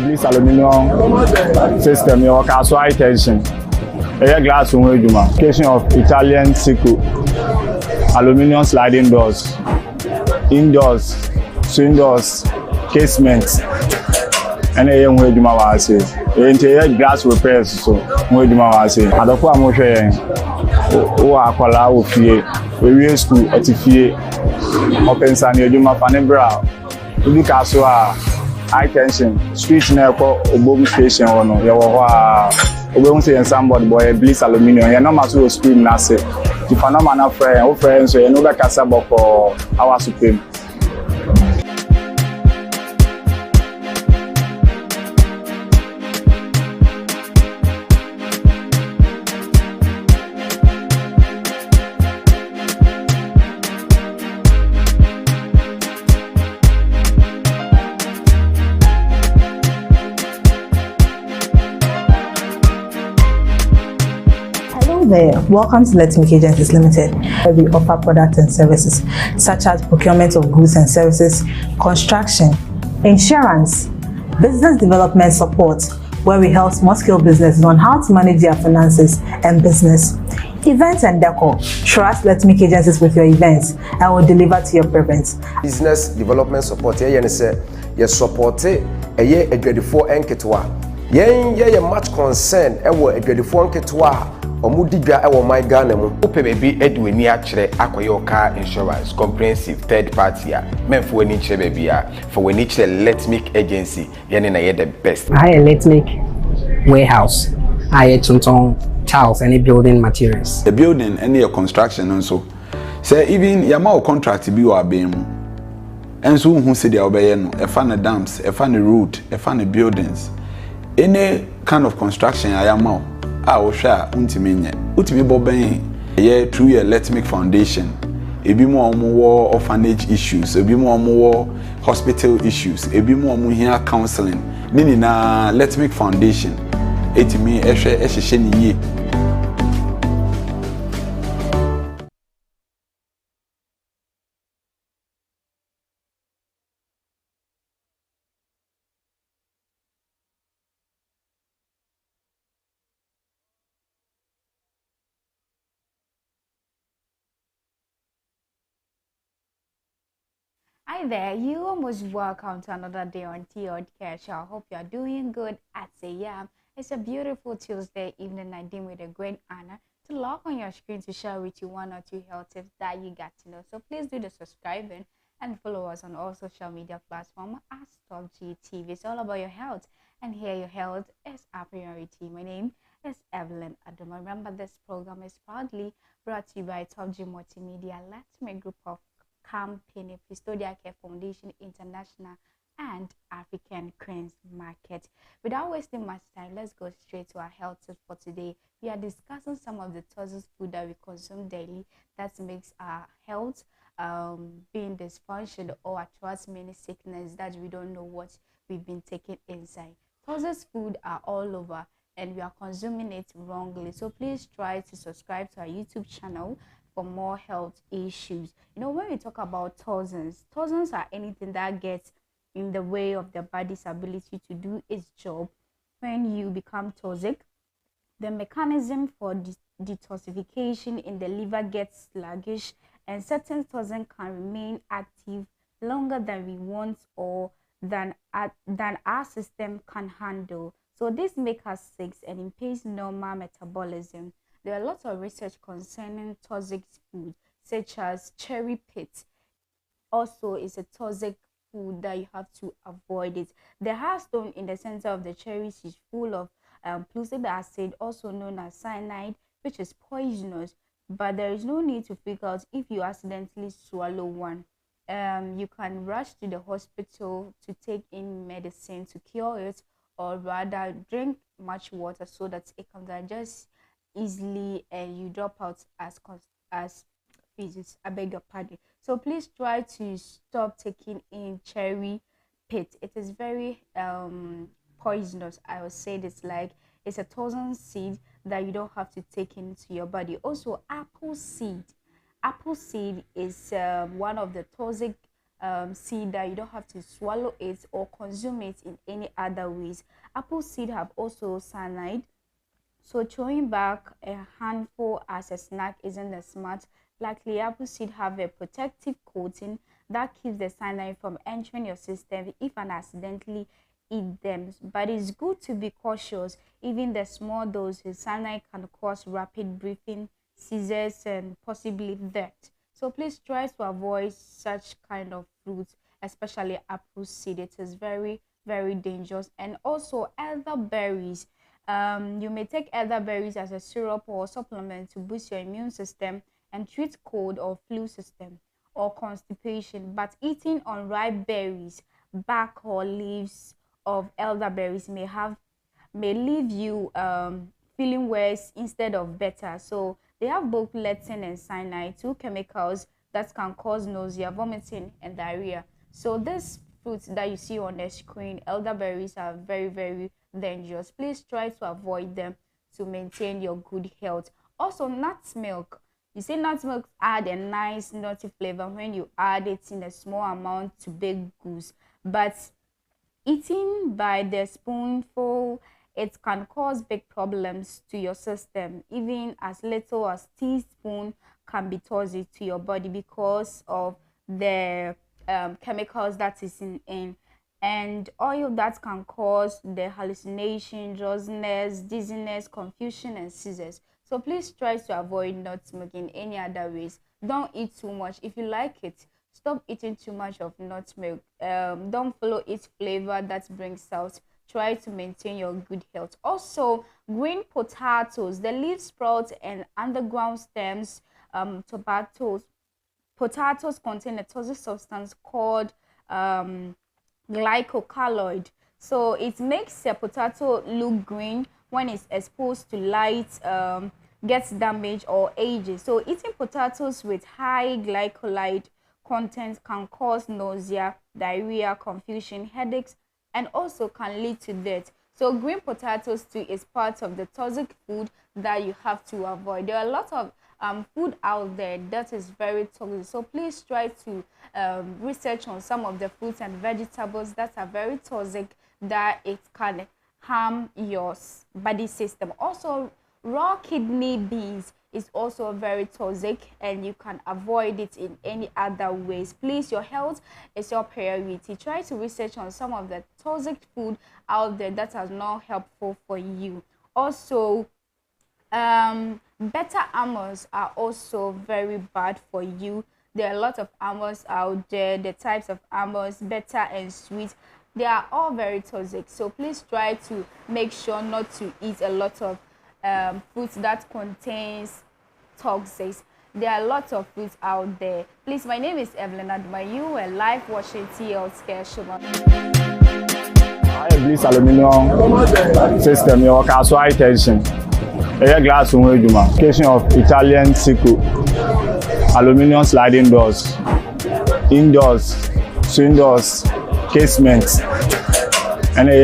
Bliss Aluminium System, your castle high tension. Air glass application of Italian Sico, aluminium sliding doors, indoors, swing doors, casements, and a young way you might say. Interior glass repairs, so we do my say. I don't want to say, oh, I call out fear, we school at fear, open sun, you do my panebra, you castle high tension, street near Obobu station or no, you won't say somebody boy Bliss Aluminium. You're not much to scream Nase. If I'm not my friend or friends, so you know that Casabo for our supreme. There. Welcome to Let's Make Agencies Limited, where we offer products and services such as procurement of goods and services, construction, insurance, business development support, where we help small-scale businesses on how to manage their finances and business, events and decor. Trust Let's Make Agencies with your events and will deliver to your preference. Business development support, you support a year a 24 enketwa. Ye much concern a 24 enketwa. Omudiga ewo my Ghana mu ope baby edweni akire akoyo car insurance comprehensive third party a menfo ani kire baby a for when kire Let's Make Agency yene na ye the best. I Let's Make warehouse. I Tonton tiles any building materials. The building any construction also. Say even yama contract bi wa be mu. Enso hu se dia obeye no e fa na dams, e fa na road, e fa na buildings. Any kind of construction ayama Osha untimenye utimi boben ye through your Let's Make Foundation ebi mo omo orphanage issues ebi mo omo hospital issues ebi mo omo here counseling nini na Let's Make Foundation etimi ehwehye ni ye. Hi there, you are most welcome to another day on T.O.D. Care Show. I hope you are doing good at Sayam. It's a beautiful Tuesday evening. I deem with a great honor to log on your screen to share with you one or two health tips that you got to know. So please do the subscribing and follow us on all social media platforms at Top G TV. It's all about your health, and here your health is our priority. My name is Evelyn Adoma. Remember, this program is proudly brought to you by Top G Multimedia, Let's Make Group of Company, Custodia Care Foundation International, and African Cranes Market. Without wasting much time, let's go straight to our health tips for today. We are discussing some of the toxic food that we consume daily that makes our health being dysfunctional or attracts many sickness that we don't know what we've been taking inside. Toxic food are all over and we are consuming it wrongly. So please try to subscribe to our YouTube channel for more health issues. You know, when we talk about toxins are anything that gets in the way of the body's ability to do its job. When you become toxic, the mechanism for detoxification in the liver gets sluggish, and certain toxins can remain active longer than we want or than our system can handle. So this makes us sick and impedes normal metabolism. There are lots of research concerning toxic food, such as cherry pit. Also, is a toxic food that you have to avoid it. The hard stone in the center of the cherries is full of prussic acid, also known as cyanide, which is poisonous. But there is no need to freak out if you accidentally swallow one. You can rush to the hospital to take in medicine to cure it, or rather drink much water so that it can digest easily and you drop out as physics. I beg your pardon. So please try to stop taking in cherry pit. It is very poisonous. I would say this, like it's a thousand seed that you don't have to take into your body. Also, apple seed. Apple seed is one of the toxic cider, you don't have to swallow it or consume it in any other ways. Apple seed have also cyanide, so throwing back a handful as a snack isn't as smart. Likely, apple seed have a protective coating that keeps the cyanide from entering your system if you accidentally eat them. But it's good to be cautious. Even the small doses, cyanide can cause rapid breathing, seizures, and possibly death. So please try to avoid such kind of fruits, especially apple seed. It is very, very dangerous. And also elderberries. You may take elderberries as a syrup or supplement to boost your immune system and treat cold or flu system or constipation. But eating unripe berries, bark or leaves of elderberries may leave you feeling worse instead of better. So they have both lectin and cyanide, two chemicals that can cause nausea, vomiting, and diarrhea. So these fruits that you see on the screen, elderberries, are very, very dangerous. Please try to avoid them to maintain your good health. Also, nut milk. You see, nut milk add a nice nutty flavor when you add it in a small amount to baked goods. But eating by the spoonful, it can cause big problems to your system. Even as little as teaspoon can be toxic to your body because of the chemicals that is in and oil that can cause the hallucination, drowsiness, dizziness, confusion, and seizures. So please try to avoid nut milk in any other ways. Don't eat too much. If you like it, stop eating too much of nut milk. Don't follow its flavor that brings out. Try to maintain your good health. Also, green potatoes, the leaf sprouts and underground stems, potatoes contain a toxic substance called glycoalkaloid. So it makes a potato look green when it's exposed to light, gets damaged or ages. So eating potatoes with high glycolide content can cause nausea, diarrhea, confusion, headaches, and also can lead to death. So green potatoes too is part of the toxic food that you have to avoid. There are a lot of food out there that is very toxic. So please try to research on some of the fruits and vegetables that are very toxic, that it can harm your body system. Also, raw kidney beans is also very toxic and you can avoid it in any other ways. Please, your health is your priority. Try to research on some of the toxic food out there that are not helpful for you. Also, beta almonds are also very bad for you. There are a lot of almonds out there, the types of almonds, beta and sweet. They are all very toxic. So please try to make sure not to eat a lot of fruits that contains toxins. There are lots of fruits out there. Please, my name is Evelyn Aduma. You are live watching TL's Care Show. Bliss aluminium system, your castle high tension. Air glass application of Italian Sico, aluminium sliding doors, indoors, swing doors, casements, and